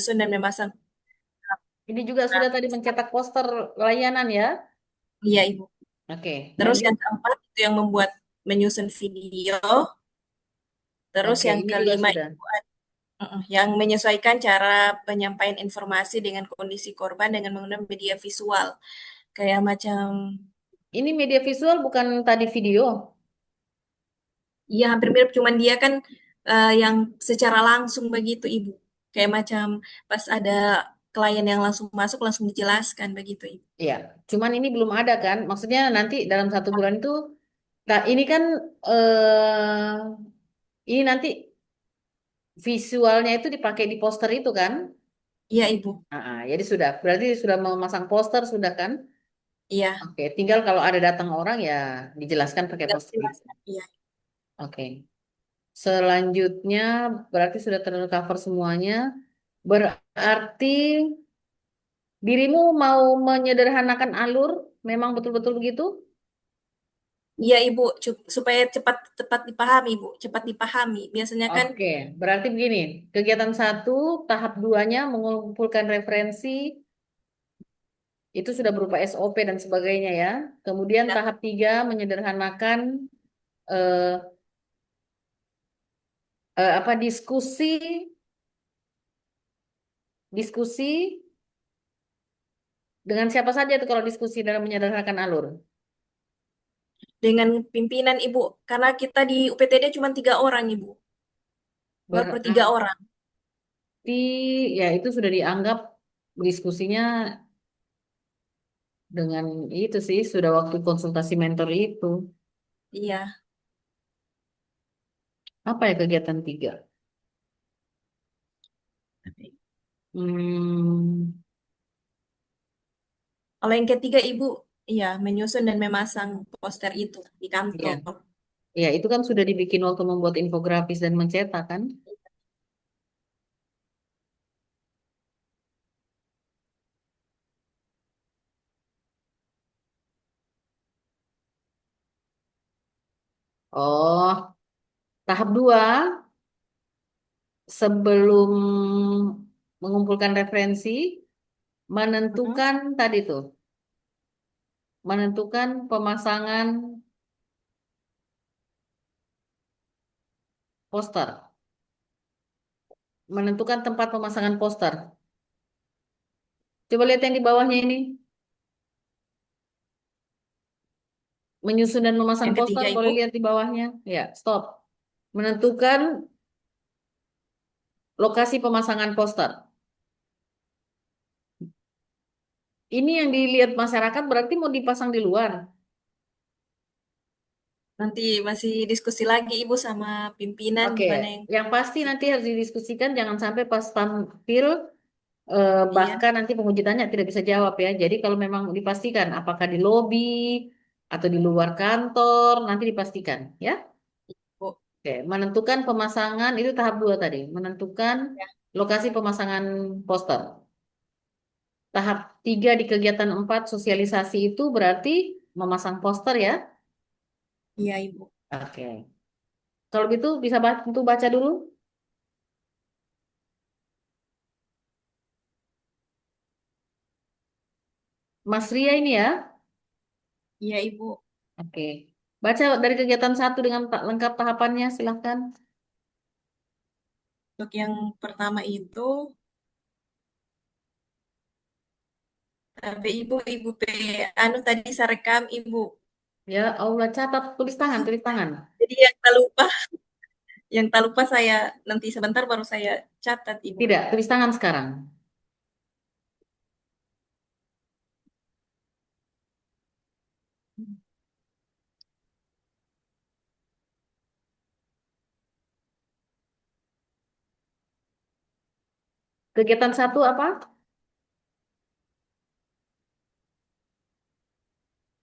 menyusun dan memasang. Ini juga sudah tadi mencetak poster layanan ya. Iya, Ibu. Oke, Terus lanjut. yang keempat itu yang membuat menyusun video. Terus Oke, yang ini juga kelima sudah. itu yang menyesuaikan cara penyampaian informasi dengan kondisi korban dengan menggunakan media visual. Kayak macam, Ini media visual bukan tadi video. ya hampir mirip, cuman dia kan yang secara langsung begitu, Ibu. Kayak macam pas ada klien yang langsung masuk, langsung dijelaskan begitu, Ibu. Ya, cuman ini belum ada kan? Maksudnya nanti dalam 1 bulan itu, nah ini kan ini nanti visualnya itu dipakai di poster itu kan? Iya, Ibu. Jadi sudah, berarti sudah memasang poster sudah kan? Iya. Oke, tinggal kalau ada datang orang ya dijelaskan pakai Tinggal poster itu. dijelaskan. Iya. Oke. Selanjutnya berarti sudah tercover semuanya. Berarti dirimu mau menyederhanakan alur, memang betul-betul begitu? Iya, Ibu, supaya cepat cepat dipahami, Ibu, cepat dipahami. Biasanya kan Oke, berarti begini. Kegiatan 1, tahap 2-nya mengumpulkan referensi, itu sudah berupa SOP dan sebagainya ya. Kemudian ya, tahap 3 menyederhanakan eh, apa diskusi dengan siapa saja itu kalau diskusi dalam menyederhanakan alur. dengan pimpinan, Ibu, karena kita di UPTD cuma 3 orang, Ibu, baru Berarti 3 orang. ya itu sudah dianggap diskusinya dengan itu sih sudah waktu konsultasi mentor itu. Iya. Apa ya kegiatan 3? Hmm, Kalau yang ketiga, Ibu, iya, menyusun dan memasang poster itu di ya. kantor. Ya, itu kan sudah dibikin waktu membuat infografis dan mencetak kan? Oh, tahap 2 sebelum mengumpulkan referensi, Mm-mm. menentukan tadi tuh, menentukan pemasangan poster, menentukan tempat pemasangan poster. Coba lihat yang di bawahnya ini, menyusun dan memasang Yang poster, ketiga, boleh Ibu, lihat di bawahnya. Ya, stop. Menentukan lokasi pemasangan poster. Ini yang dilihat masyarakat berarti mau dipasang di luar. nanti masih diskusi lagi, Ibu, sama pimpinan Oke, gimana yang yang pasti nanti harus didiskusikan, jangan sampai pas tampil iya, bahkan nanti penguji tanya tidak bisa jawab ya. Jadi kalau memang dipastikan apakah di lobi atau di luar kantor, nanti dipastikan ya. Bu. Oke, menentukan pemasangan itu tahap 2 tadi, menentukan Ya, lokasi pemasangan poster. Tahap 3 di kegiatan 4 sosialisasi itu berarti memasang poster ya. iya, Ibu. Oke. Kalau gitu bisa bantu baca dulu. Mas Ria ini ya. Iya, Ibu. Oke. Baca dari kegiatan 1 dengan lengkap tahapannya, silahkan. Untuk yang pertama itu, tapi Ibu, Ibu anu tadi saya rekam, Ibu. Ya Allah, catat, tulis tangan, tulis tangan. Jadi yang tak lupa saya nanti sebentar baru saya catat, Ibu. Tidak, tulis tangan sekarang. Kegiatan 1 apa?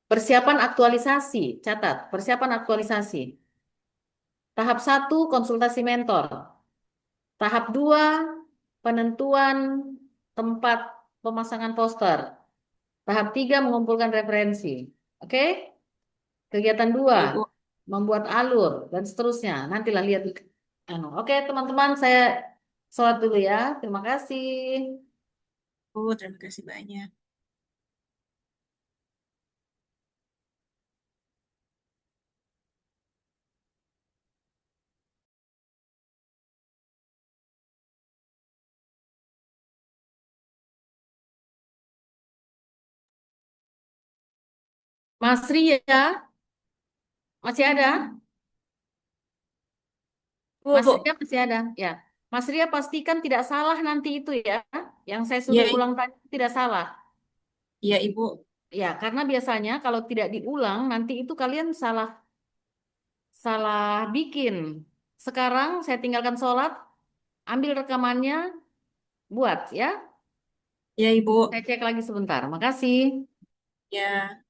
Persiapan aktualisasi. Catat, persiapan aktualisasi. Tahap 1 konsultasi mentor. Tahap 2 penentuan tempat pemasangan poster. Tahap 3 mengumpulkan referensi. Oke? Kegiatan 2 Oke, Ibu. membuat alur, dan seterusnya. Nantilah lihat. Oke, teman-teman, saya Sholat dulu ya. Terima kasih. Oh, terima kasih banyak. Mas Ria, masih ada? Bu, Mas Bu. Ria masih ada? Ya. Mas Ria pastikan tidak salah nanti itu ya. Yang saya Iya, suruh ulang tadi tidak salah. iya, Ibu. Ya, karena biasanya kalau tidak diulang nanti itu kalian salah salah bikin. Sekarang saya tinggalkan sholat, ambil rekamannya, buat ya. Iya, Ibu. Saya cek lagi sebentar. Makasih. Ya.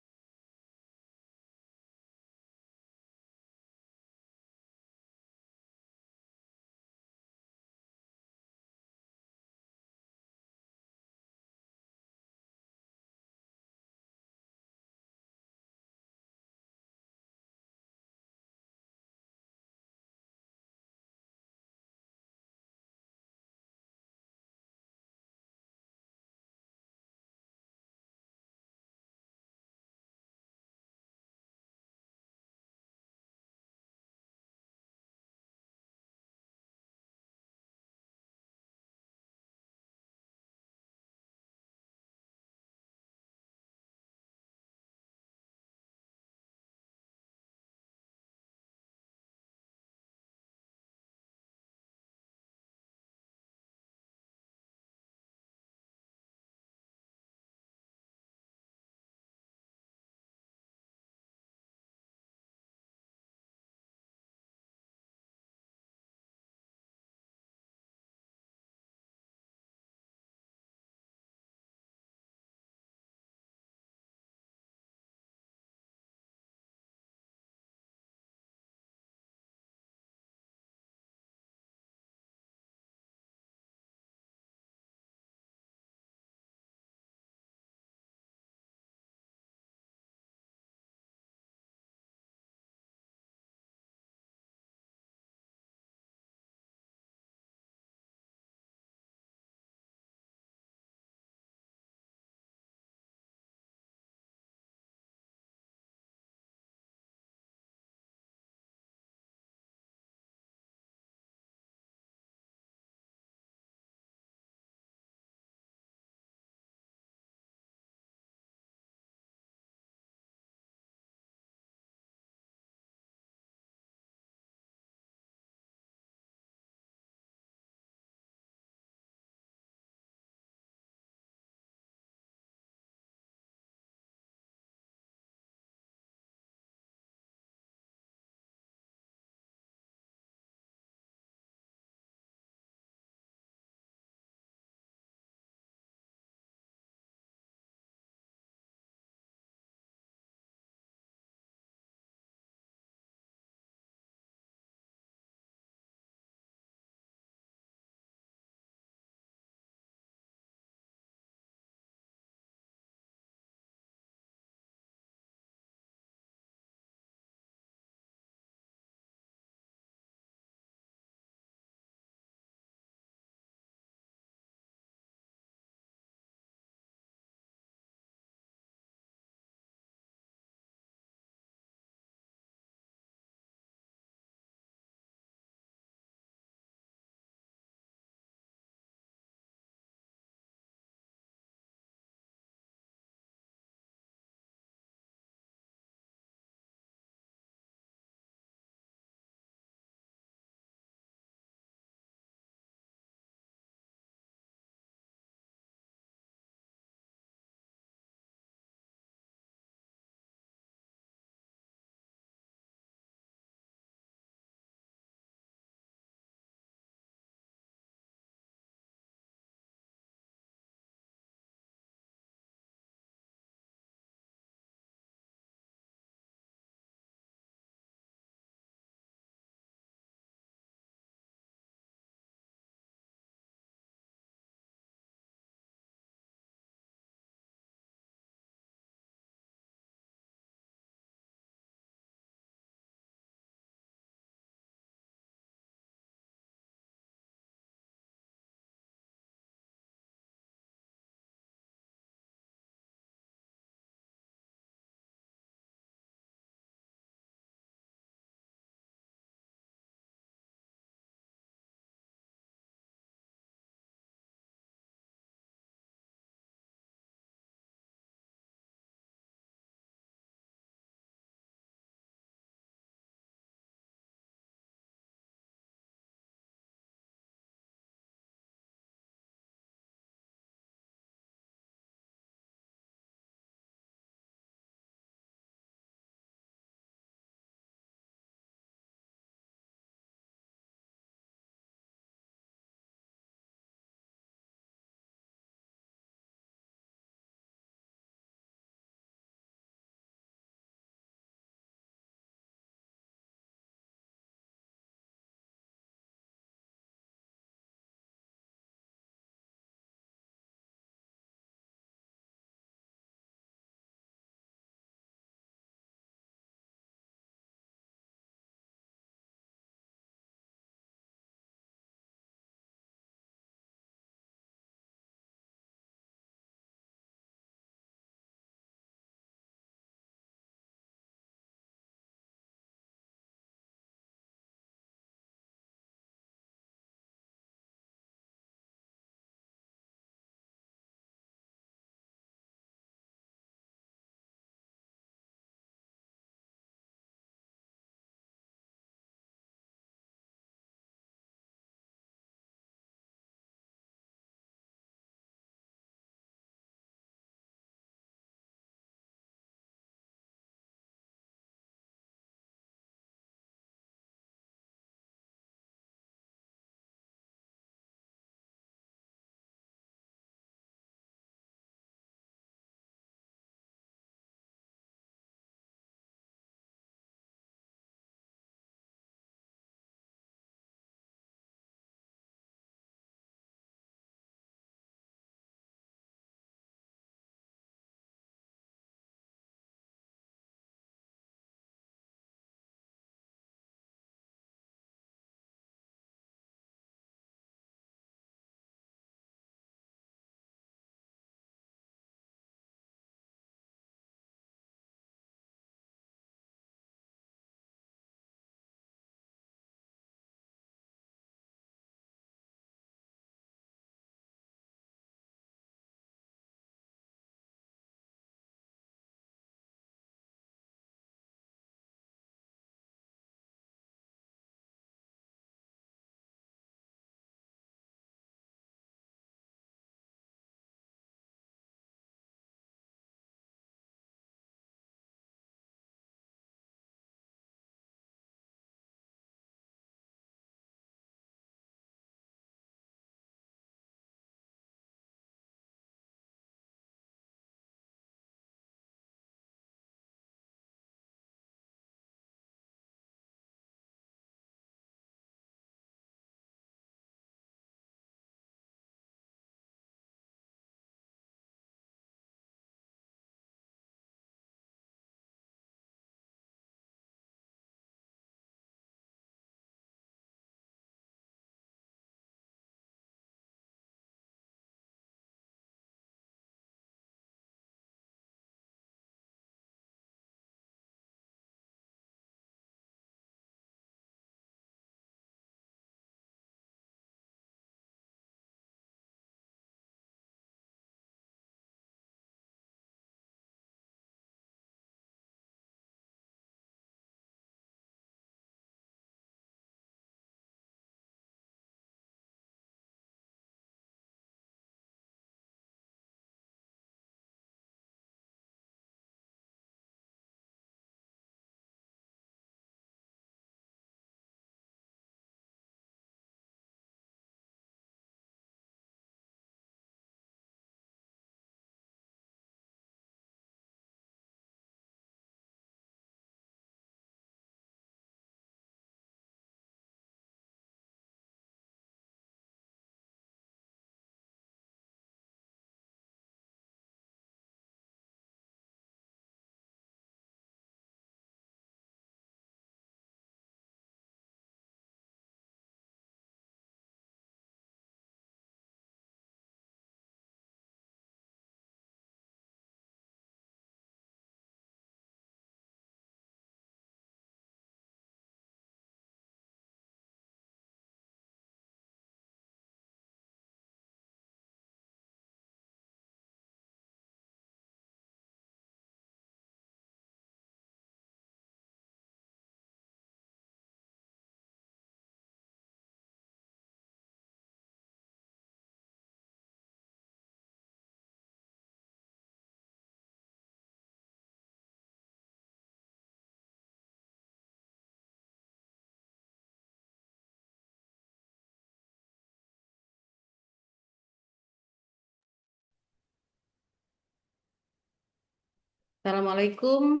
Assalamualaikum.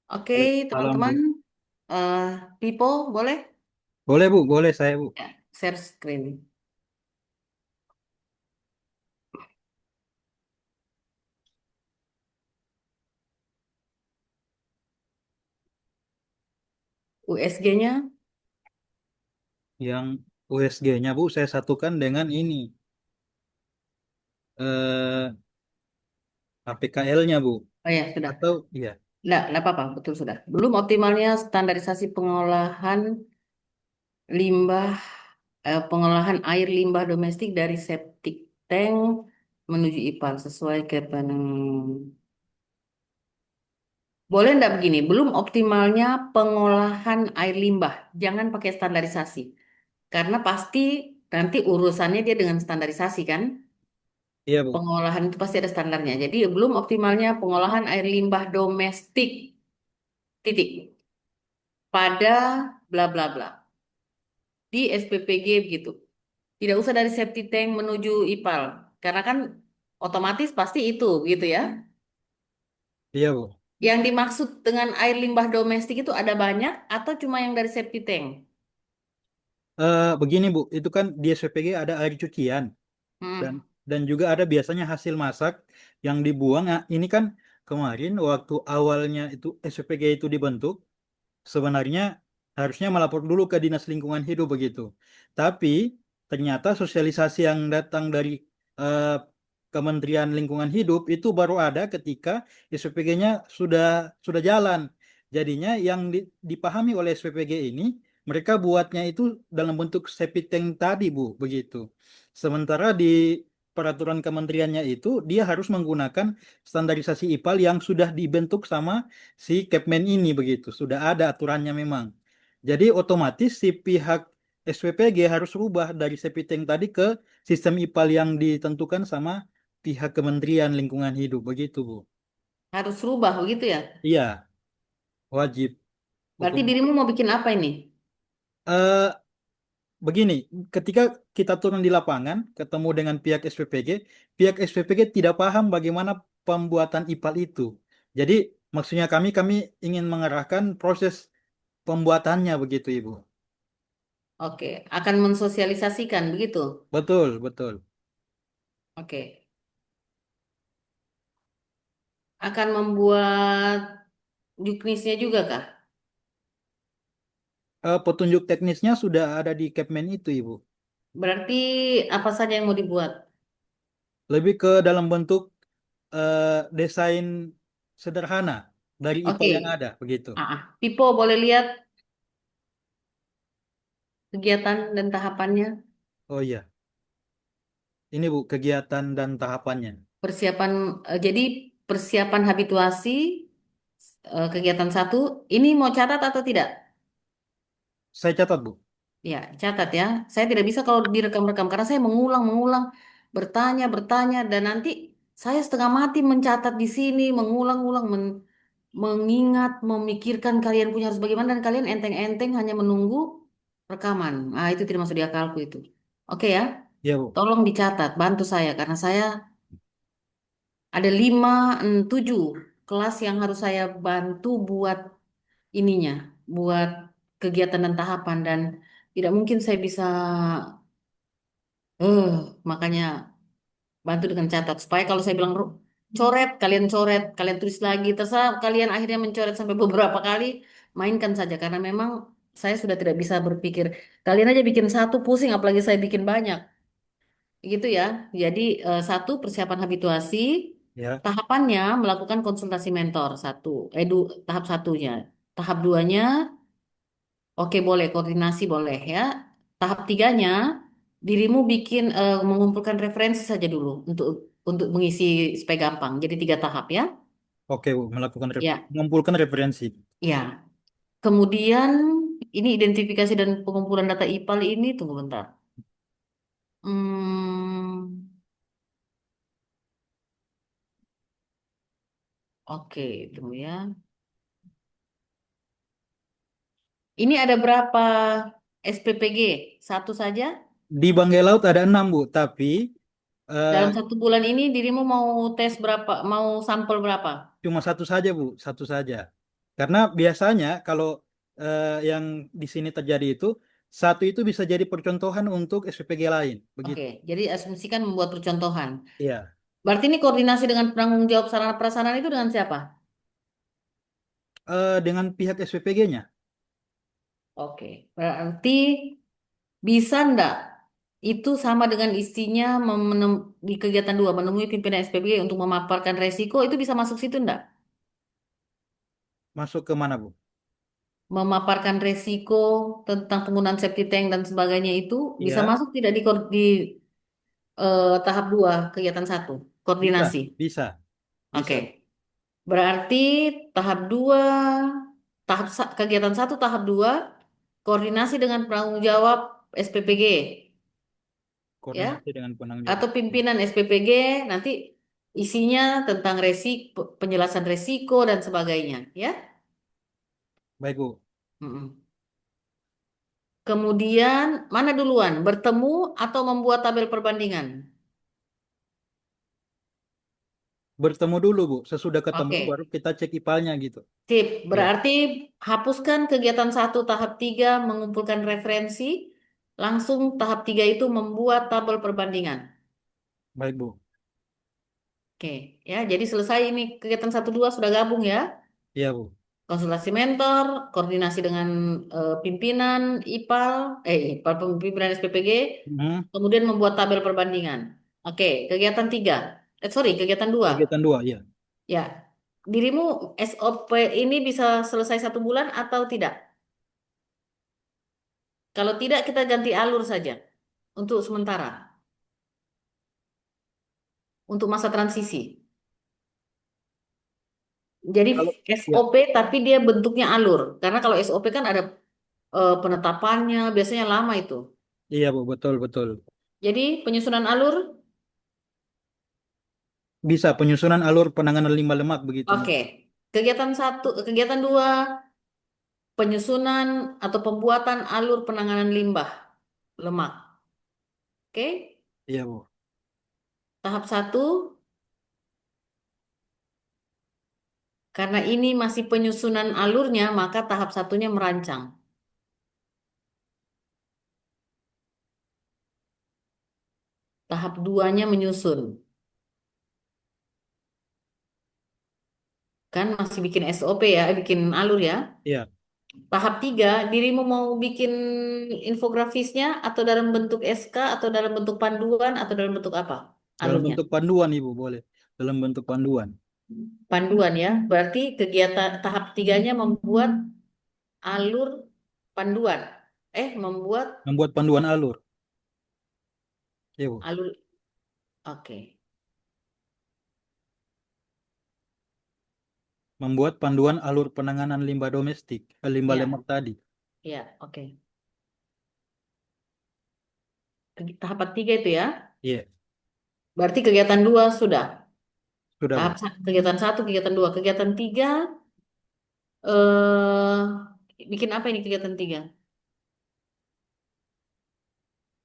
Oke, Waalaikumsalam, teman-teman. Bu. eh Pipo, boleh? Boleh, Bu. Boleh saya, Bu. Ya, share screen. USG-nya. Yang USG-nya, Bu, saya satukan dengan ini. APKL-nya, Bu. Oh ya, sudah. Atau, iya. Nggak apa-apa, betul sudah. Belum optimalnya standarisasi pengolahan limbah, pengolahan air limbah domestik dari septic tank menuju IPAL sesuai boleh nggak begini? Belum optimalnya pengolahan air limbah. Jangan pakai standarisasi. Karena pasti nanti urusannya dia dengan standarisasi kan. Iya, Bu. Pengolahan itu pasti ada standarnya. Jadi belum optimalnya pengolahan air limbah domestik. Titik. Pada bla bla bla. Di SPPG begitu. Tidak usah dari septic tank menuju IPAL. Karena kan otomatis pasti itu gitu ya. Iya, Bu. Yang dimaksud dengan air limbah domestik itu ada banyak atau cuma yang dari septic tank? Begini, Bu. Itu kan di SPPG ada air cucian. Dan Hmm. dan juga ada biasanya hasil masak yang dibuang. Nah, ini kan kemarin waktu awalnya itu SPPG itu dibentuk, sebenarnya harusnya melapor dulu ke Dinas Lingkungan Hidup begitu. Tapi ternyata sosialisasi yang datang dari eh, Kementerian Lingkungan Hidup itu baru ada ketika SPPG-nya sudah jalan. Jadinya yang dipahami oleh SPPG ini mereka buatnya itu dalam bentuk septic tank tadi, Bu, begitu. Sementara di peraturan kementeriannya itu dia harus menggunakan standarisasi IPAL yang sudah dibentuk sama si Kepmen ini begitu. Sudah ada aturannya memang. Jadi otomatis si pihak SPPG harus rubah dari septic tank tadi ke sistem IPAL yang ditentukan sama pihak Kementerian Lingkungan Hidup begitu, Bu. Harus rubah begitu ya? Iya, wajib Berarti hukum. dirimu mau bikin apa ini? Eh Begini, ketika kita turun di lapangan, ketemu dengan pihak SPPG tidak paham bagaimana pembuatan IPAL itu. Jadi maksudnya kami ingin mengarahkan proses pembuatannya begitu, Ibu. Oke, akan mensosialisasikan begitu. Betul, betul. Oke, akan membuat juknisnya juga kah? Petunjuk teknisnya sudah ada di Kepmen itu, Ibu. Berarti apa saja yang mau dibuat? Lebih ke dalam bentuk desain sederhana dari IPAL yang Oke, ada, begitu. Pipo boleh lihat kegiatan dan tahapannya. Oh iya, ini Bu kegiatan dan tahapannya. Persiapan, jadi persiapan habituasi, kegiatan satu. Ini mau catat atau tidak? Saya catat, Bu. Ya, catat ya. Saya tidak bisa kalau direkam-rekam karena saya mengulang-mengulang, bertanya-bertanya dan nanti saya setengah mati mencatat di sini, mengulang-ulang, mengingat, memikirkan kalian punya harus bagaimana dan kalian enteng-enteng hanya menunggu rekaman. Ah, itu tidak masuk di akalku itu. Oke ya, Iya, Bu. tolong dicatat, bantu saya karena saya ada lima, tujuh kelas yang harus saya bantu buat ininya, buat kegiatan dan tahapan dan tidak mungkin saya bisa Eh, makanya bantu dengan catat supaya kalau saya bilang coret, kalian tulis lagi, terserah kalian akhirnya mencoret sampai beberapa kali, mainkan saja karena memang saya sudah tidak bisa berpikir. Kalian aja bikin satu pusing, apalagi saya bikin banyak, gitu ya. Jadi satu persiapan habituasi, Ya, tahapannya melakukan konsultasi mentor satu, tahap satunya, tahap duanya. Oke, boleh koordinasi boleh ya. Tahap tiganya, dirimu bikin mengumpulkan referensi saja dulu untuk mengisi supaya gampang. Jadi tiga tahap ya. oke, Bu. Ya, Mengumpulkan referensi. ya. Kemudian ini identifikasi dan pengumpulan data IPAL ini tunggu bentar. Hmm, oke, tunggu ya. Ini ada berapa SPPG? Satu saja? Di Banggai Laut ada 6, Bu. Tapi Eh, Dalam 1 bulan ini dirimu mau tes berapa, mau sampel berapa? Cuma satu saja, Bu, satu saja. Karena biasanya kalau yang di sini terjadi itu, satu itu bisa jadi percontohan untuk SPPG lain, Oke, begitu. jadi asumsikan membuat percontohan. Iya. Berarti ini koordinasi dengan penanggung jawab sarana prasarana itu dengan siapa? Dengan pihak SPPG-nya. Oke, berarti bisa ndak itu sama dengan isinya di kegiatan 2 menemui pimpinan SPBG untuk memaparkan resiko itu bisa masuk situ ndak? Masuk ke mana, Bu? Memaparkan resiko tentang penggunaan septic tank dan sebagainya itu bisa Iya, masuk tidak di tahap 2 kegiatan 1 bisa, koordinasi. bisa, Oke, bisa. berarti tahap 2 kegiatan 1 tahap 2 koordinasi dengan penanggung jawab SPPG ya Koordinasi dengan penanggung jawab. atau pimpinan SPPG nanti isinya tentang resiko, penjelasan resiko dan sebagainya ya. Baik, Bu. Mm-mm. Kemudian mana duluan bertemu atau membuat tabel perbandingan? Bertemu dulu, Bu. Sesudah ketemu baru Oke, kita cek ipalnya gitu. sip. Iya, Berarti hapuskan kegiatan 1 tahap 3 mengumpulkan referensi. Langsung tahap 3 itu membuat tabel perbandingan. baik, Bu. Oke, ya. Jadi selesai ini kegiatan 1 2 sudah gabung ya. Iya, Bu. Konsultasi mentor, koordinasi dengan pimpinan IPAL, IPAL pimpinan SPPG, Hmm. kemudian membuat tabel perbandingan. Oke, kegiatan 3. Sorry, kegiatan 2. Kegiatan dua, iya. Ya, dirimu SOP ini bisa selesai 1 bulan atau tidak? Kalau tidak, kita ganti alur saja untuk sementara, untuk masa transisi. Jadi Kalau ya, SOP tapi dia bentuknya alur. Karena kalau SOP kan ada penetapannya, biasanya lama itu. iya, Bu, betul, betul. Jadi penyusunan alur, Bisa penyusunan alur penanganan limbah lemak begitu, Bu. oke. Kegiatan 1, kegiatan 2, penyusunan atau pembuatan alur penanganan limbah lemak. Oke. Iya, Bu. Tahap 1, karena ini masih penyusunan alurnya, maka tahap satunya merancang. Tahap duanya menyusun. Kan masih bikin SOP ya, bikin alur ya. Iya, Tahap 3, dirimu mau bikin infografisnya atau dalam bentuk SK atau dalam bentuk panduan atau dalam bentuk apa dalam alurnya? bentuk panduan, Ibu, boleh. Dalam bentuk panduan. Panduan ya, berarti kegiatan tahap tiganya membuat alur panduan. Membuat Membuat panduan alur. Iya, Bu. alur, oke, Membuat panduan alur penanganan limbah domestik, limbah ya, lemak tadi. ya, oke. Tahap 3 itu ya, Iya, berarti kegiatan 2 sudah. sudah, Bu. Kegiatan 1, kegiatan 2, kegiatan 3, eh bikin apa ini kegiatan 3?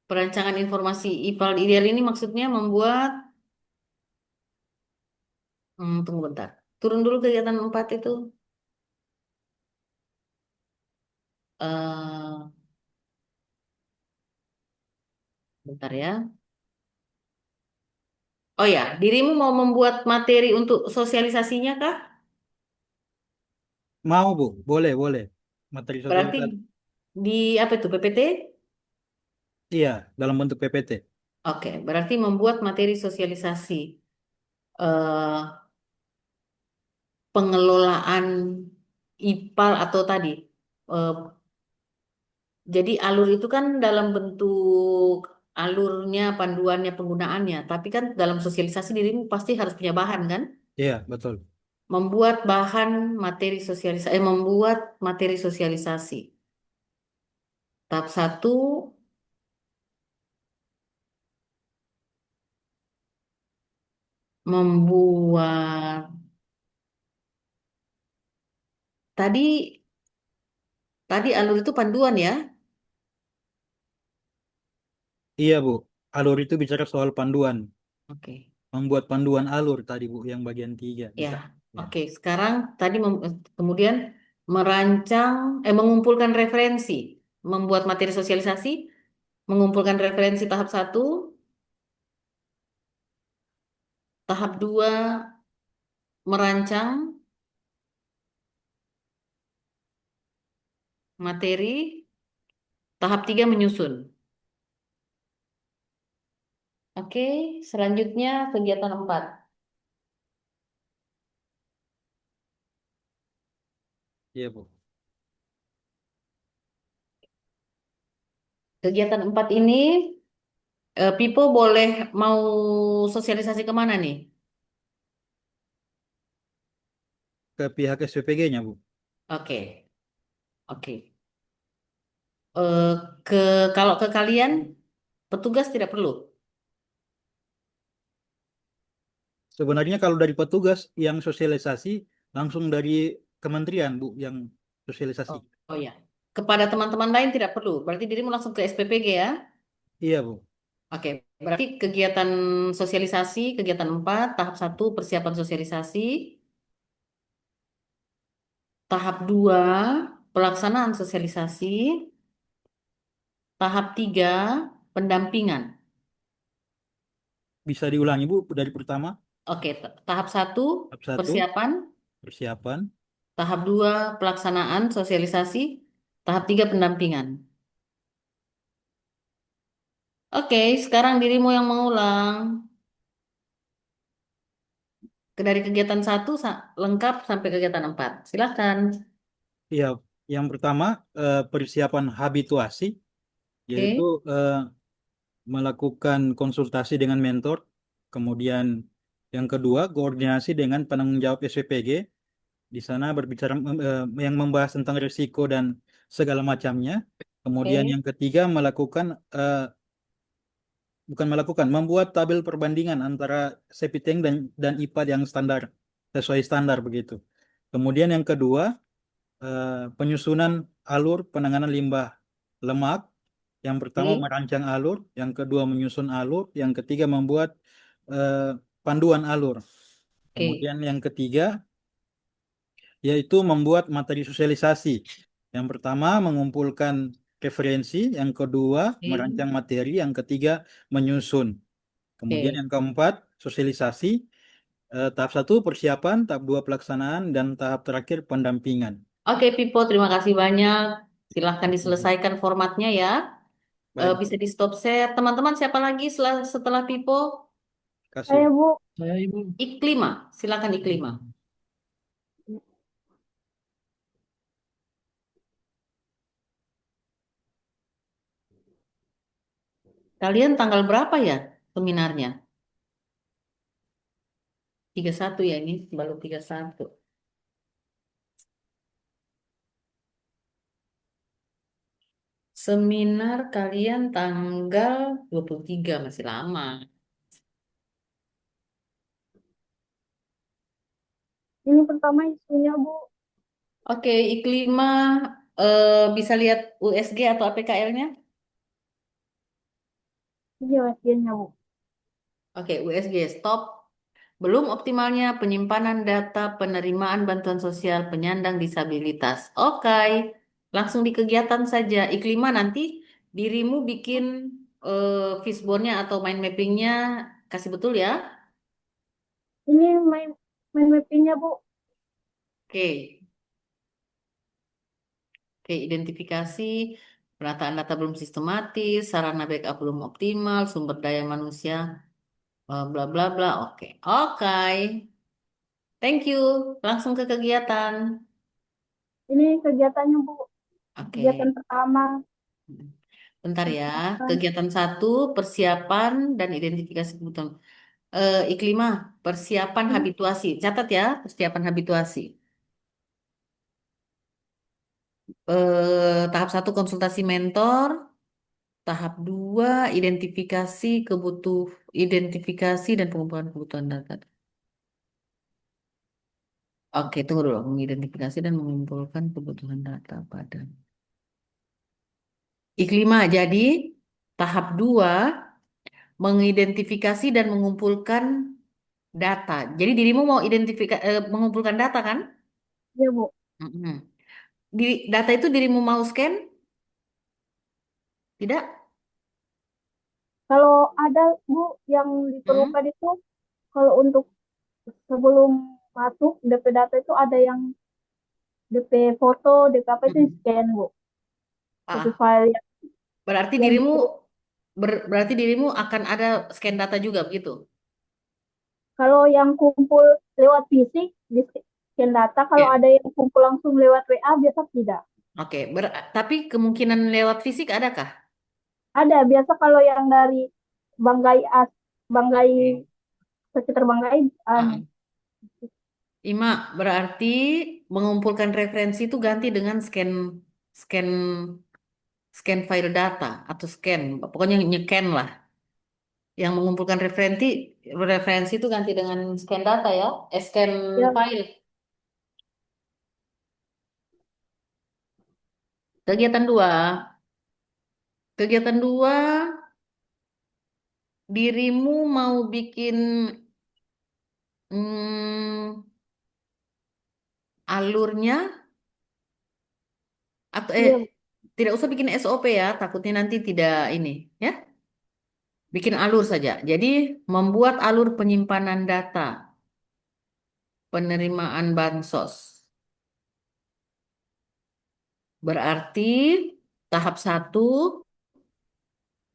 Perancangan informasi IPAL ideal ini maksudnya membuat, tunggu bentar. Turun dulu kegiatan 4 itu. eh Bentar ya. Oh ya, dirimu mau membuat materi untuk sosialisasinya kah? Mau, Bu. Boleh, boleh. Materi Berarti sosialisasi. di apa itu PPT? Iya, dalam bentuk PPT. Oke, berarti membuat materi sosialisasi eh, pengelolaan IPAL atau tadi. eh, jadi alur itu kan dalam bentuk alurnya, panduannya, penggunaannya. Tapi kan dalam sosialisasi dirimu pasti harus punya bahan kan? Iya, betul. Membuat bahan materi sosialisasi, membuat materi sosialisasi. Tahap 1 membuat tadi tadi alur itu panduan ya. Iya, Bu. Alur itu bicara soal panduan. Oke. Membuat panduan alur tadi Bu yang bagian 3 Ya, bisa. Ya. oke. Sekarang tadi kemudian mengumpulkan referensi, membuat materi sosialisasi, mengumpulkan referensi tahap satu, tahap dua merancang materi, tahap tiga menyusun. Oke, selanjutnya kegiatan 4. Iya Bu. Kegiatan 4 ini, Pipo boleh mau sosialisasi kemana nih? Ke pihak SPPG-nya Bu. Oke, oke. Eh, ke Kalau ke kalian petugas tidak perlu. Sebenarnya kalau dari petugas yang sosialisasi langsung dari kementerian Bu yang sosialisasi. Oh, oh ya. Kepada teman-teman lain tidak perlu. Berarti dirimu langsung ke SPPG ya? Iya Bu. Oke, berarti kegiatan sosialisasi, kegiatan 4, tahap satu persiapan sosialisasi, tahap 2 pelaksanaan sosialisasi, tahap 3 pendampingan. Bisa diulangi Bu dari pertama. Oke, tahap satu Tahap 1 persiapan, persiapan. tahap 2 pelaksanaan sosialisasi, tahap 3 pendampingan. Oke, sekarang dirimu yang mengulang. Dari kegiatan satu lengkap sampai kegiatan 4. Silakan. Iya, yang pertama persiapan habituasi yaitu Oke, melakukan konsultasi dengan mentor. Kemudian yang kedua koordinasi dengan penanggung jawab SPPG. Di sana berbicara yang membahas tentang risiko dan segala macamnya. Kemudian oke, yang ketiga bukan melakukan, membuat tabel perbandingan antara septic tank dan IPAD yang standar, sesuai standar begitu. Kemudian yang kedua, penyusunan alur penanganan limbah lemak. Yang pertama oke, merancang alur, yang kedua menyusun alur, yang ketiga membuat eh, panduan alur. oke, Kemudian yang ketiga yaitu membuat materi sosialisasi. Yang pertama mengumpulkan referensi, yang kedua oke, merancang materi, yang ketiga menyusun. Kemudian oke. yang keempat sosialisasi, tahap satu persiapan, tahap dua pelaksanaan, dan tahap terakhir pendampingan. Oke, Pipo, terima kasih banyak. Silahkan diselesaikan formatnya ya. Baik, Bisa di stop share. Teman-teman, siapa lagi setelah Pipo? kasih. Saya Bu. Saya Ibu. Iklima. Silakan Iklima. Kalian tanggal berapa ya seminarnya? 31 ya ini, baru 31. Seminar kalian tanggal 23 masih lama. Ini pertama isunya Bu. Oke, Iklima bisa lihat USG atau APKL-nya? Ini wasiatnya Bu. Oke, USG stop. Belum optimalnya penyimpanan data penerimaan bantuan sosial penyandang disabilitas. Oke, langsung di kegiatan saja. Iklima nanti dirimu bikin fishbone-nya atau mind mapping-nya kasih betul ya. Ini main mappingnya Bu. Oke, oke, identifikasi, penataan data belum sistematis, sarana backup belum optimal, sumber daya manusia, bla bla bla. Oke, oke. Thank you. Langsung ke kegiatan. Ini kegiatannya Bu. Kegiatan Oke. pertama Bentar ya. persiapan. Kegiatan satu, persiapan dan identifikasi kebutuhan. Iklima, persiapan Hmm? habituasi. Catat ya, persiapan habituasi. Tahap satu, konsultasi mentor. Tahap dua, identifikasi dan pengumpulan kebutuhan data. Oke, tunggu dulu. Mengidentifikasi dan mengumpulkan kebutuhan data pada. Iklima, jadi tahap dua, mengidentifikasi dan mengumpulkan data. Jadi dirimu mau mengumpulkan data kan? Iya, Bu. Mm-mm. Data itu dirimu mau scan? Tidak? Kalau ada, Bu, yang Mm-mm. diperlukan itu, kalau untuk sebelum masuk DP data itu ada yang DP foto, DP apa itu di Mm-mm. scan, Bu. Copy Ah, file berarti yang dirimu dikirim. berarti dirimu akan ada scan data juga begitu? Kalau yang kumpul lewat fisik, di scan data. Kalau Ya. ada yang kumpul langsung lewat WA, biasa tidak. Oke, tapi kemungkinan lewat fisik adakah? Ada, biasa kalau yang dari Banggai Banggai Oke. sekitar Banggai, Ah, Ima, berarti mengumpulkan referensi itu ganti dengan scan scan file data atau scan, pokoknya nyeken lah. Yang mengumpulkan referensi itu ganti dengan scan data ya, scan ya, file. Kegiatan dua, kegiatan dua, dirimu mau bikin hmm, alurnya atau iya, Bu. tidak usah bikin SOP ya, takutnya nanti tidak ini ya. Bikin alur saja. Jadi membuat alur penyimpanan data penerimaan bansos. Berarti tahap satu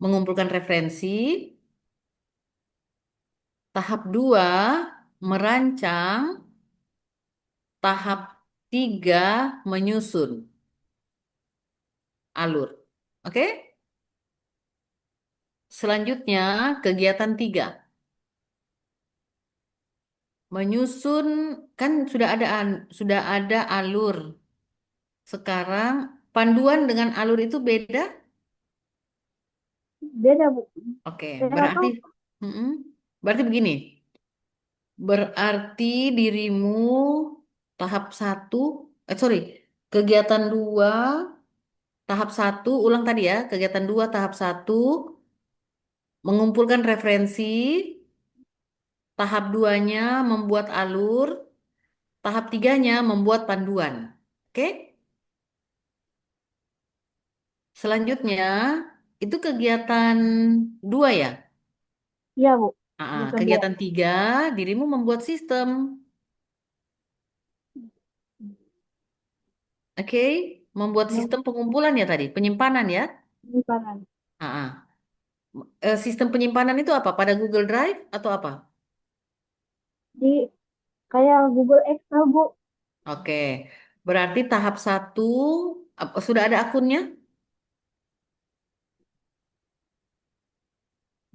mengumpulkan referensi, tahap dua merancang, tahap tiga menyusun alur. Oke? Selanjutnya kegiatan tiga menyusun, kan sudah ada alur. Sekarang panduan dengan alur itu beda. Beda, Bu. Oke, Saya berarti tahu. mm-mm. Berarti begini. Berarti dirimu tahap satu, sorry, kegiatan dua, tahap satu, ulang tadi ya, kegiatan dua, tahap satu, mengumpulkan referensi, tahap duanya membuat alur, tahap tiganya membuat panduan. Oke? Selanjutnya, itu kegiatan dua ya. Iya, Bu. Kegiatan dua. Kegiatan tiga, dirimu membuat sistem. Oke? Membuat Ya, sistem pengumpulan ya tadi, penyimpanan ya. penyimpanan. Ah, ah. Sistem penyimpanan itu apa? Pada Google Drive atau apa? Di kayak Google Excel, Bu. Oke, berarti tahap satu sudah ada akunnya?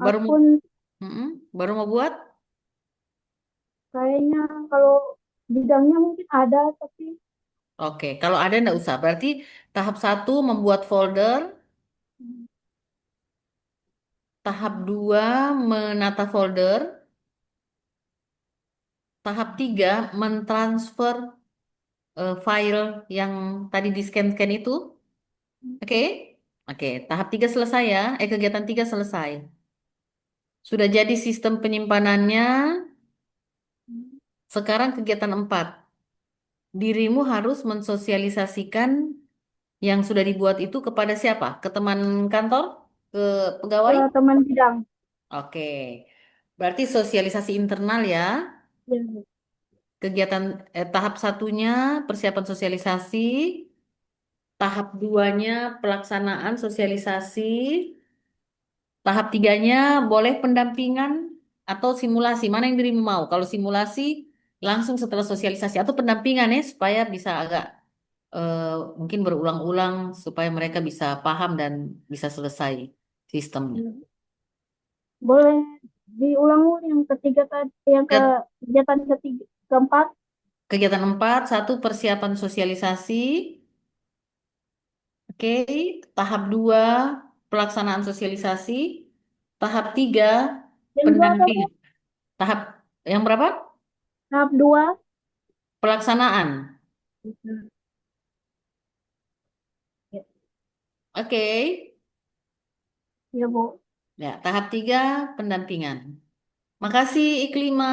Baru mau, Akun Mm-mm, baru mau buat? kayaknya kalau bidangnya mungkin ada, tapi Oke, kalau ada enggak usah. Berarti tahap satu membuat folder, tahap dua menata folder, tahap tiga mentransfer file yang tadi di scan-scan itu. Oke, oke. Tahap tiga selesai ya. Kegiatan tiga selesai. Sudah jadi sistem penyimpanannya. Sekarang kegiatan 4. Dirimu harus mensosialisasikan yang sudah dibuat itu kepada siapa? Ke teman kantor? Ke ke pegawai? teman bidang. Oke. Berarti sosialisasi internal ya. Ya, Bu. Kegiatan tahap satunya persiapan sosialisasi. Tahap duanya pelaksanaan sosialisasi. Tahap tiganya boleh pendampingan atau simulasi. Mana yang dirimu mau? Kalau simulasi langsung setelah sosialisasi atau pendampingan ya supaya bisa agak eh, mungkin berulang-ulang supaya mereka bisa paham dan bisa selesai sistemnya. Boleh diulang, Bu, yang ketiga tadi, yang ke Ke- kegiatan ketiga, keempat. Kegiatan 4, satu persiapan sosialisasi. Oke, tahap 2 pelaksanaan sosialisasi. Tahap 3 Yang dua apa, Bu? pendampingan. Tahap yang berapa? Tahap dua. Pelaksanaan. Ya, Oke. ya, Bu. Ya, tahap 3 pendampingan. Makasih Iklima.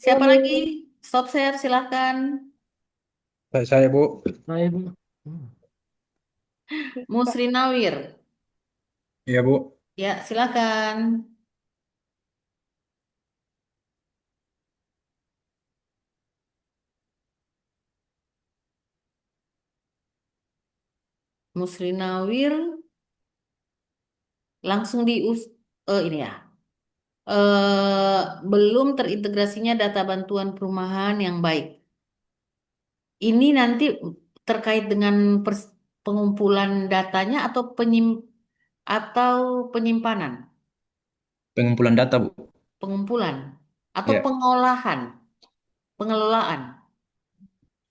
Ya, Siapa lagi? Bu. Stop share, silahkan. Saya, Bu. Kita. Musri Nawir. Iya, Bu. Ya, silahkan. Musri Nawir langsung ini ya. Belum terintegrasinya data bantuan perumahan yang baik. Ini nanti terkait dengan pengumpulan datanya atau penyimpanan, Pengumpulan data, Bu. pengumpulan atau Iya, pengolahan, pengelolaan.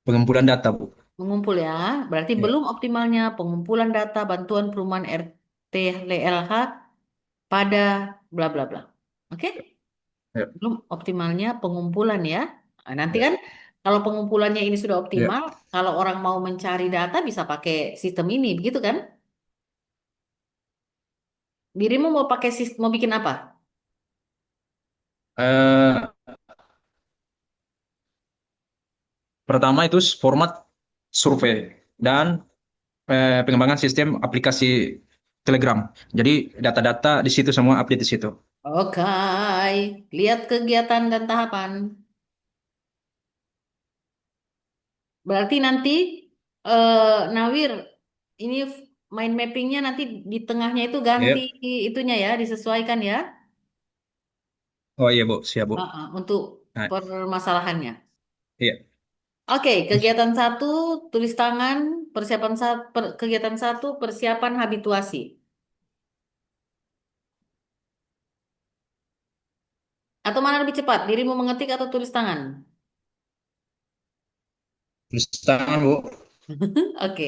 pengumpulan data, Bu. Mengumpul ya, berarti Iya, belum optimalnya pengumpulan data bantuan perumahan RT LH pada bla bla bla. Oke? iya, Belum optimalnya pengumpulan ya. Nah, nanti iya, kan kalau pengumpulannya ini sudah iya. optimal, kalau orang mau mencari data bisa pakai sistem ini, begitu kan? Dirimu mau pakai sistem, mau bikin apa? Eh, Pertama itu format survei dan pengembangan sistem aplikasi Telegram. Jadi data-data di situ semua update di situ. Oke, lihat kegiatan dan tahapan. Berarti nanti Nawir, ini mind mappingnya nanti di tengahnya itu ganti Iya. itunya ya, disesuaikan ya, Oh iya, Bu. Siap, Bu. untuk Nah, permasalahannya. iya. Oke, kegiatan satu tulis tangan, kegiatan satu persiapan habituasi. Atau mana lebih cepat, dirimu mengetik atau tulis tangan? Tulis tangan, Bu. Oke,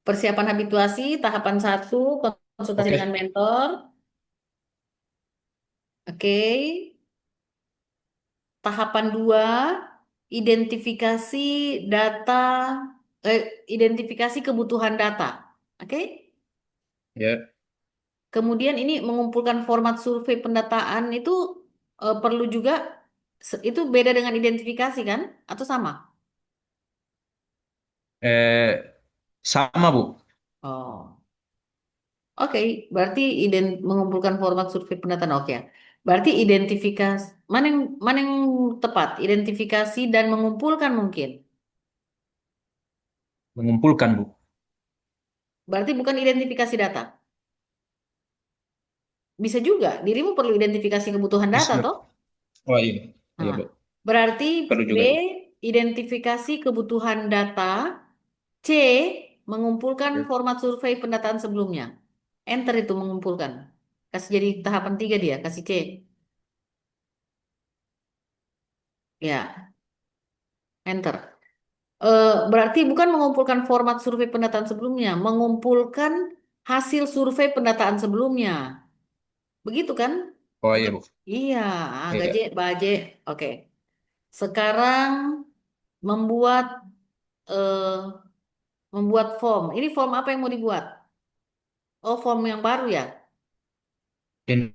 persiapan habituasi tahapan satu konsultasi dengan Oke. mentor. Oke, tahapan 2 identifikasi data, identifikasi kebutuhan data. Oke, Ya. kemudian ini mengumpulkan format survei pendataan itu perlu juga, itu beda dengan identifikasi kan? Atau sama? Eh, Sama, Bu. Oh, oke. Berarti mengumpulkan format survei pendataan. Oke. Berarti identifikasi mana yang tepat? Identifikasi dan mengumpulkan mungkin. Mengumpulkan, Bu. Berarti bukan identifikasi data. Bisa juga, dirimu perlu identifikasi kebutuhan data, Bisa. toh? Oh iya. Iya, Nah, Bu. berarti Perlu B, juga, Bu. identifikasi kebutuhan data. C, mengumpulkan Oke. format survei pendataan sebelumnya. Enter itu mengumpulkan. Kasih jadi tahapan 3 dia, kasih C. Ya, enter. Berarti bukan mengumpulkan format survei pendataan sebelumnya, mengumpulkan hasil survei pendataan sebelumnya. Begitu kan? Oh iya, Betul. Bu. Iya, gaje, Iya. baje. Oke. Sekarang membuat eh, membuat form. Ini form apa yang mau dibuat? Oh, form yang baru ya? Ini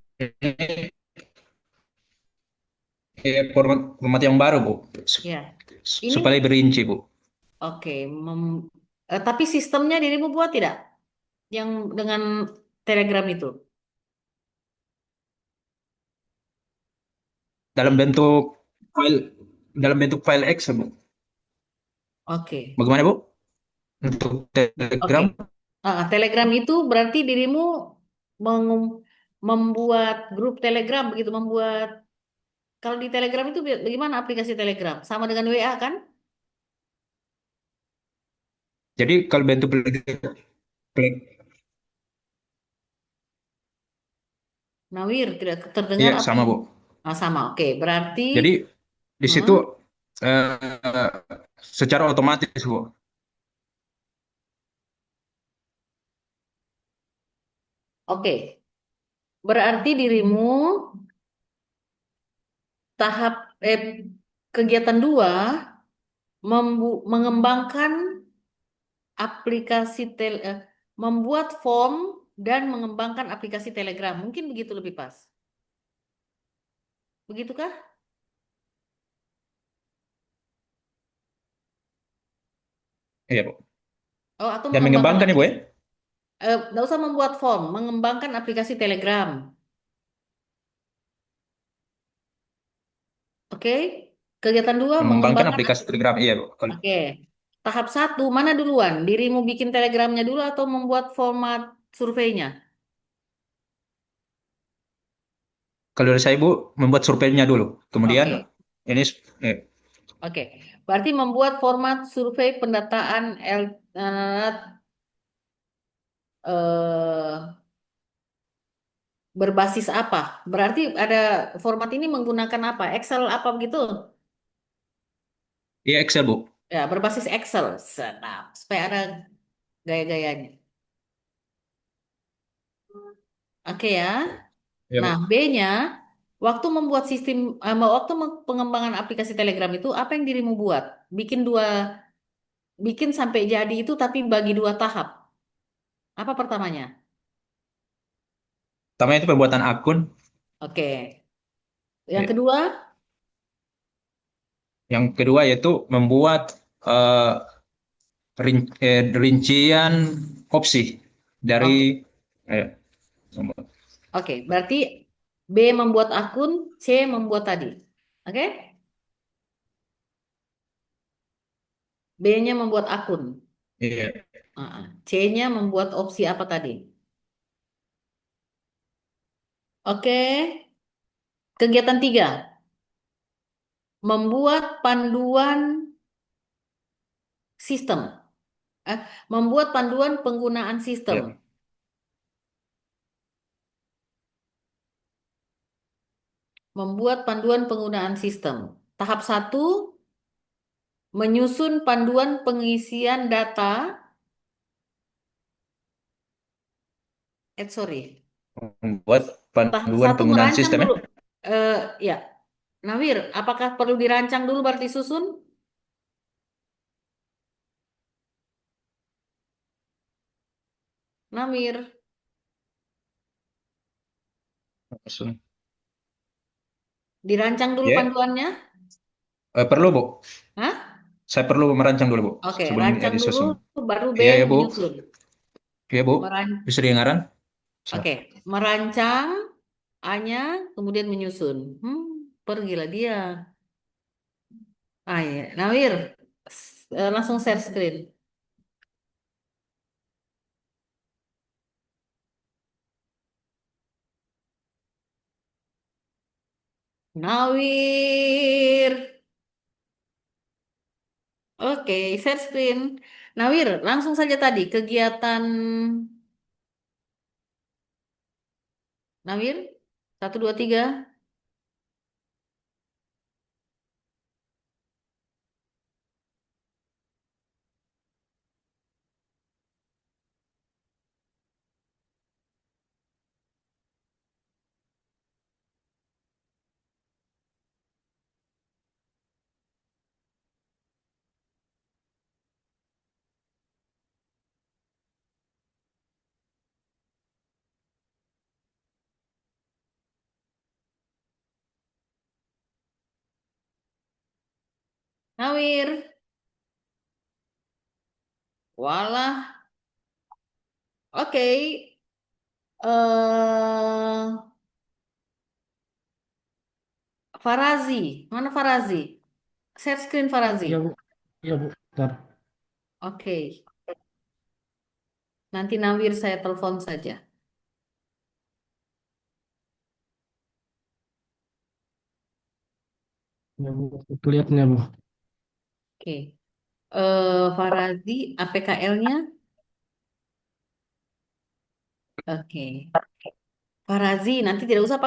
format yang baru, Bu. Ya. Ini Supaya berinci, Bu. oke. Tapi sistemnya dirimu buat tidak? Yang dengan Telegram itu. Dalam bentuk file dalam bentuk file Excel, Bu. Oke. Bagaimana, Bu? Untuk Oke. Telegram, Telegram itu berarti dirimu membuat grup Telegram begitu, kalau di Telegram itu bagaimana aplikasi Telegram? Sama dengan WA kan? jadi kalau bentuk Nawir tidak terdengar iya apa sama, yang Bu. sama. Oke, berarti Jadi di situ hmm, eh, secara otomatis, Bu. oke. Berarti dirimu tahap kegiatan 2 mengembangkan aplikasi membuat form dan mengembangkan aplikasi Telegram. Mungkin begitu lebih pas. Begitukah? Iya, Bu. Oh, atau Dan mengembangkan mengembangkan ya, Bu ya? aplikasi. Nggak usah membuat form, mengembangkan aplikasi Telegram. Oke. Kegiatan 2, Mengembangkan mengembangkan. aplikasi Telegram. Iya, Bu. Oke. Tahap 1, mana duluan? Dirimu bikin Telegramnya dulu atau membuat format surveinya? Kalau dari saya, Bu, membuat surveinya dulu. Kemudian Oke. ini eh, Oke. Berarti membuat format survei pendataan eh, berbasis apa? Berarti ada format ini menggunakan apa? Excel apa begitu? iya Excel, Bu. Ya, berbasis Excel. Senap. Supaya ada gaya-gayanya. Oke ya. Iya, Nah, Bu. B-nya, waktu membuat sistem, pengembangan aplikasi Telegram itu, apa yang dirimu buat? Bikin sampai jadi itu tapi bagi 2 tahap. Apa pertamanya? Pertama itu pembuatan akun. Oke. Yang Iya. kedua, Yang kedua yaitu membuat eh, rincian opsi dari oke. eh, Oke, berarti B membuat akun, C membuat tadi. Oke? B-nya membuat akun. iya. C-nya membuat opsi apa tadi? Oke. Kegiatan 3, membuat panduan sistem. Eh, Membuat panduan penggunaan sistem. Iya. Membuat panduan penggunaan sistem. Tahap 1, menyusun panduan pengisian data. Sorry. Membuat Tahap panduan 1 penggunaan merancang sistem ya. dulu. Eh, ya, Nawir, apakah perlu dirancang dulu baru disusun? Nawir, Langsung. dirancang dulu Ya, panduannya? perlu Bu. Hah? Saya perlu merancang dulu Bu Oke, sebelum rancang dulu, disusun. baru B Iya ya Bu. menyusun. Iya Bu. Meran Bisa dengaran? Siap. Oke, merancang A-nya, kemudian menyusun. Pergilah dia. Ah ya, Nawir, langsung share screen. Nawir, oke, share screen. Nawir, langsung saja tadi kegiatan Nawir, 1, 2, 3. Nawir, walah, oke. Farazi, mana Farazi? Share screen Iya Farazi. Bu, iya Bu. Bentar. Oke, nanti Nawir saya telepon saja. Iya Bu, itu lihatnya Bu. Oke, Farazi, APKL-nya. Oke, Farazi, nanti tidak usah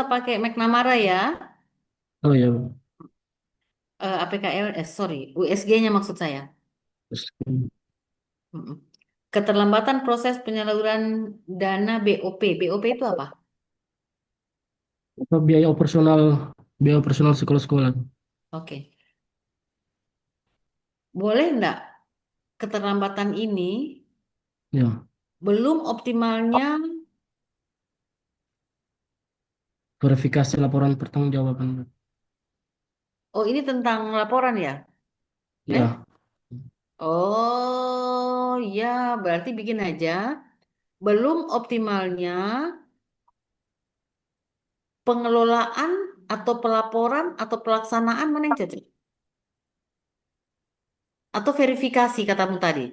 pakai McNamara ya. Oh iya Bu. APKL, sorry, USG-nya maksud saya. Terus, Mm-mm. Keterlambatan proses penyaluran dana BOP. BOP itu apa? apa biaya operasional sekolah-sekolah. Oke. Boleh enggak keterlambatan ini Ya, Belum optimalnya. Verifikasi laporan pertanggungjawaban. Oh, ini tentang laporan ya? Eh? Ya, Oh, ya, berarti bikin aja. Belum optimalnya pengelolaan atau pelaporan atau pelaksanaan mana yang cocok? Atau verifikasi katamu tadi?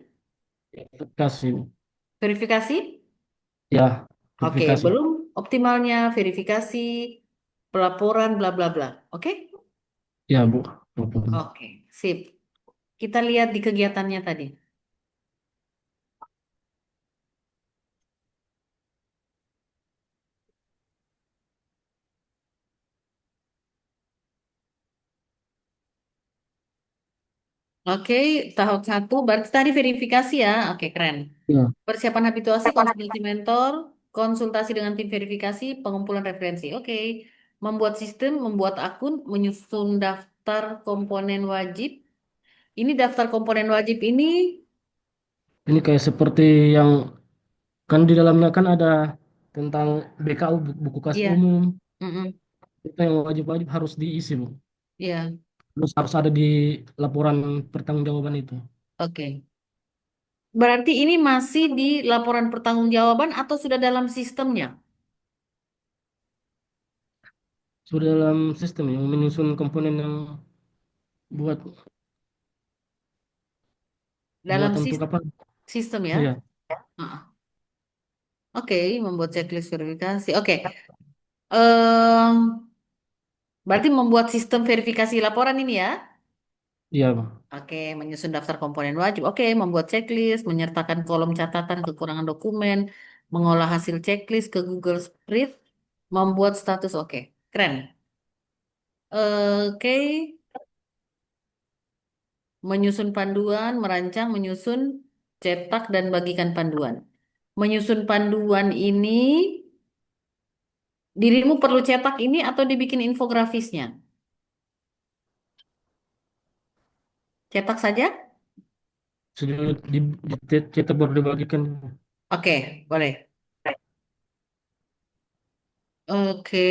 verifikasi. Verifikasi? Ya, Oke, verifikasi. belum optimalnya verifikasi, pelaporan, bla bla bla. Oke? Ya, Bu. Oke, sip. Kita lihat di kegiatannya tadi. Oke, tahap satu berarti tadi verifikasi ya. Oke, keren. Ya, Persiapan habituasi, konsultasi mentor, konsultasi dengan tim verifikasi, pengumpulan referensi. Oke, membuat sistem, membuat akun, menyusun daftar komponen wajib. Ini daftar komponen wajib ini, ini kayak seperti yang kan di dalamnya kan ada tentang BKU, buku kas iya, umum. mm-mm, Itu yang wajib-wajib harus diisi, Bu. iya, Terus harus ada di laporan pertanggungjawaban itu. oke. Berarti ini masih di laporan pertanggungjawaban atau sudah dalam sistemnya? Sudah dalam sistem yang menyusun komponen yang buat Dalam untuk apa? sistem ya? Iya, Ah, oke, membuat checklist verifikasi. Oke, em, berarti membuat sistem verifikasi laporan ini ya? iya, Bang. Oke, menyusun daftar komponen wajib. Oke, membuat checklist, menyertakan kolom catatan kekurangan dokumen, mengolah hasil checklist ke Google Spread, membuat status. Oke, keren. Oke, menyusun panduan, merancang, menyusun, cetak, dan bagikan panduan. Menyusun panduan ini, dirimu perlu cetak ini atau dibikin infografisnya? Cetak saja? Sudah cetak baru dibagikan. Oke, boleh. Oke,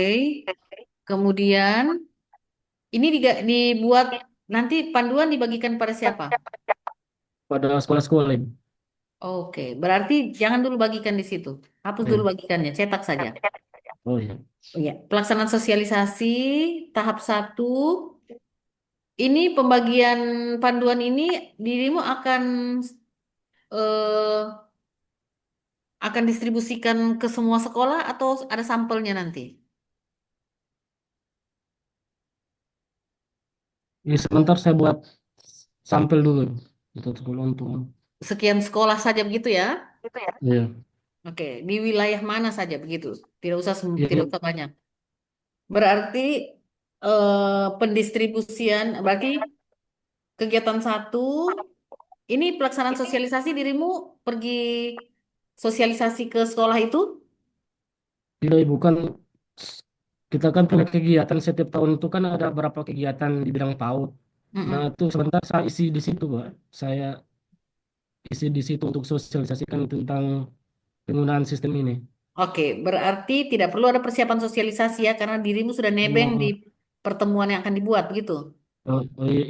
kemudian ini dibuat nanti panduan dibagikan pada siapa? Pada sekolah-sekolah ini. Oke, berarti jangan dulu bagikan di situ. Hapus dulu Iya. bagikannya, cetak saja. Oh iya. Oh iya, pelaksanaan sosialisasi tahap satu. Ini pembagian panduan ini dirimu eh, akan distribusikan ke semua sekolah atau ada sampelnya nanti? Ini sebentar saya buat sampel dulu itu sekolah untuk. Sekian sekolah saja begitu ya? Iya. Oke, di wilayah mana saja begitu? Tidak Ini usah banyak. Berarti pendistribusian, berarti kegiatan satu, ini pelaksanaan sosialisasi dirimu pergi sosialisasi ke sekolah itu? tidak ibu kan kita kan punya kegiatan setiap tahun itu kan ada beberapa kegiatan di bidang PAUD. Nah Mm-mm. itu sebentar saya isi di situ, Pak. Saya isi di situ untuk sosialisasikan tentang penggunaan sistem ini. Oke, berarti tidak perlu ada persiapan sosialisasi ya, karena dirimu sudah nebeng di Oh, pertemuan yang akan dibuat, begitu?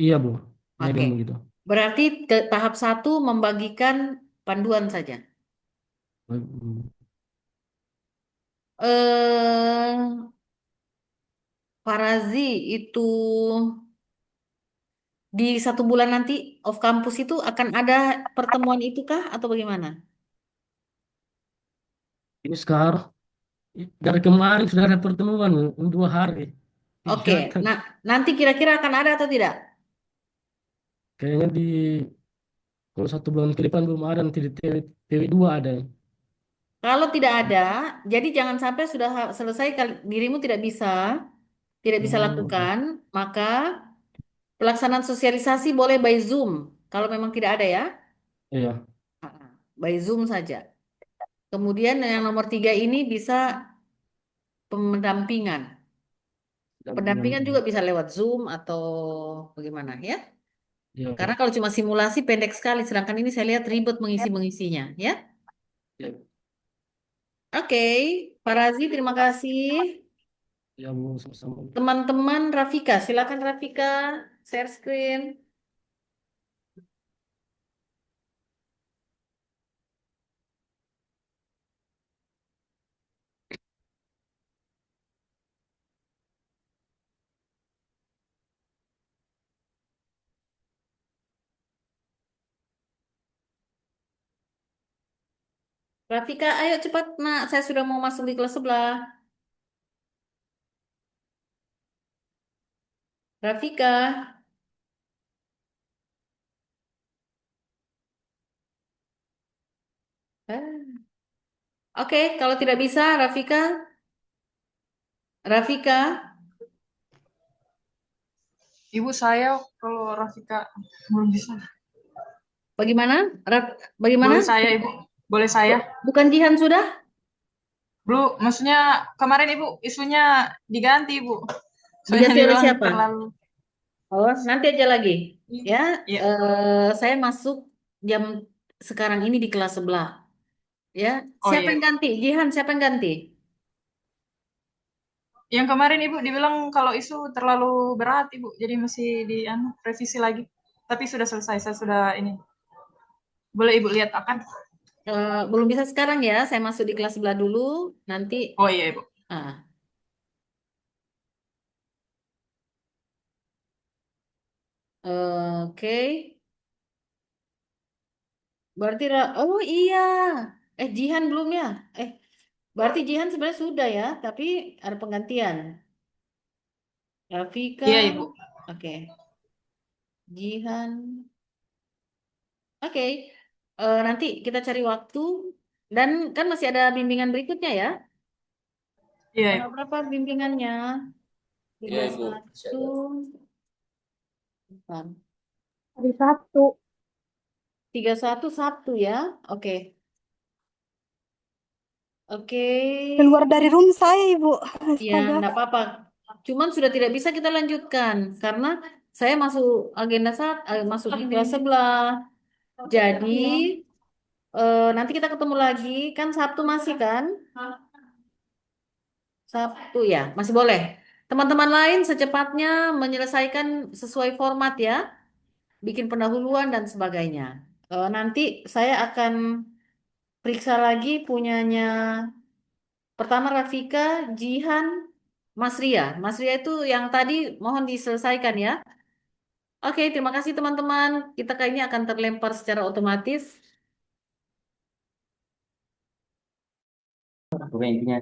iya Bu, Oke, nebeng begitu. berarti ke tahap satu membagikan panduan saja. Eh, Farazi itu di 1 bulan nanti off campus itu akan ada pertemuan itu kah atau bagaimana? Ini sekarang dari kemarin sudah ada pertemuan 2 hari Oke, kegiatan. nah nanti kira-kira akan ada atau tidak? Kayaknya di kalau 1 bulan ke depan belum ada, nanti di TV2 ada. Kalau tidak ada, jadi jangan sampai sudah selesai dirimu tidak bisa Oh, lakukan, maka pelaksanaan sosialisasi boleh by Zoom. Kalau memang tidak ada ya, iya, by Zoom saja. Kemudian yang nomor 3 ini bisa pendampingan. dampingan. Pendampingan juga bisa lewat Zoom atau bagaimana ya. Iya, Karena kalau cuma simulasi pendek sekali, sedangkan ini saya lihat ribet mengisinya, ya. Ya, Oke, Pak Razi, terima kasih. ya Bu, sama-sama. Teman-teman Rafika, silakan Rafika, share screen. Rafika, ayo cepat, Nak. Saya sudah mau masuk di kelas sebelah. Rafika. Ah. Oke, kalau tidak bisa, Rafika. Rafika, Ibu saya kalau Rafika belum bisa. bagaimana? Bagaimana? Boleh saya, Ibu? Boleh saya? Bukan Jihan sudah? Belum, maksudnya kemarin Ibu isunya diganti, Ibu. Soalnya Diganti oleh dibilang siapa? terlalu. Oh, nanti aja lagi. Ya, Iya. saya masuk jam sekarang ini di kelas sebelah. Ya, Oh siapa iya. yang ganti? Jihan, siapa yang ganti? Yang kemarin Ibu dibilang kalau isu terlalu berat, Ibu. Jadi masih revisi lagi. Tapi sudah selesai, saya sudah ini. Boleh Ibu lihat akan? Belum bisa sekarang ya. Saya masuk di kelas sebelah dulu. Nanti. Oh iya, Ibu. Ah. Oke. Berarti, oh iya. Jihan belum ya? Berarti Jihan sebenarnya sudah ya, tapi ada penggantian. Rafika, Iya, Ibu. oke. Jihan, oke. Nanti kita cari waktu dan kan masih ada bimbingan berikutnya ya. Iya, Tanggal Ibu. berapa bimbingannya? Iya, Ibu. 31. Bentar. Hari Sabtu. 31 Sabtu ya. Oke. Oke. Keluar dari room saya, Ibu. Ya, Astaga. enggak apa-apa. Cuman sudah tidak bisa kita lanjutkan karena saya masuk agenda masuk di kelas sebelah. Jadi nanti kita ketemu lagi kan Sabtu masih kan? Sabtu ya, masih boleh. Teman-teman lain secepatnya menyelesaikan sesuai format ya, bikin pendahuluan dan sebagainya. Nanti saya akan periksa lagi punyanya pertama Rafika, Jihan, Mas Ria. Mas Ria itu yang tadi mohon diselesaikan ya. Oke, terima kasih teman-teman. Kita kayaknya akan terlempar secara otomatis. Pokoknya intinya